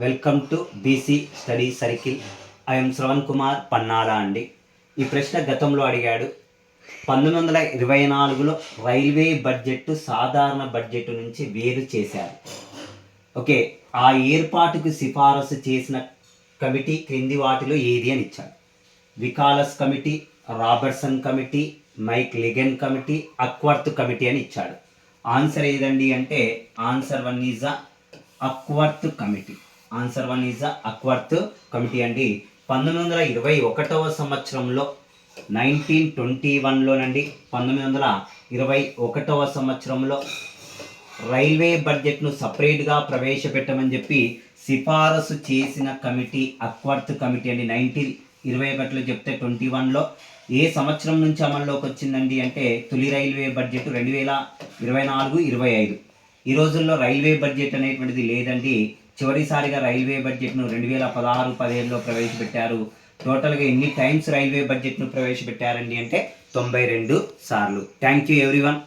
Welcome to BC study circle. I'm Shravan Kumar Pannala అండి. ఈ ప్రశ్న గతంలో అడిగాడు. 1924లో రైల్వే బడ్జెట్ సాధారణ బడ్జెట్ నుంచి వేరు చేశారు. ఓకే, ఆ ఏర్పాటుకు సిఫారసు చేసిన కమిటీ క్రింది వాటిలో ఏది అని ఇచ్చాడు. వికాలస్ కమిటీ, రాబర్ట్సన్ కమిటీ, మైక్ లిగెన్ కమిటీ, అక్వర్త్ కమిటీ అని ఇచ్చాడు. ఆన్సర్ ఏదండి అంటే answer one is Acworth committee. Answer one is Acworth committee అండి. 1921వ సంవత్సరంలో 1921లోనండి 1921వ సంవత్సరంలో రైల్వే బడ్జెట్ను సపరేట్గా ప్రవేశపెట్టమని చెప్పి సిఫారసు చేసిన కమిటీ అక్వర్త్ కమిటీ అండి. 1921లో చెప్తే 21లో ఏ సంవత్సరం నుంచి అమల్లోకి వచ్చిందండి అంటే తొలి రైల్వే బడ్జెట్ 2024-25. ఈ రోజుల్లో రైల్వే బడ్జెట్ అనేటువంటిది లేదండి. చివరిసారిగా రైల్వే బడ్జెట్ను 2016-17లో ప్రవేశపెట్టారు. టోటల్గా ఎన్ని టైమ్స్ రైల్వే బడ్జెట్ను ప్రవేశపెట్టారండి అంటే 92 సార్లు. Thank you everyone.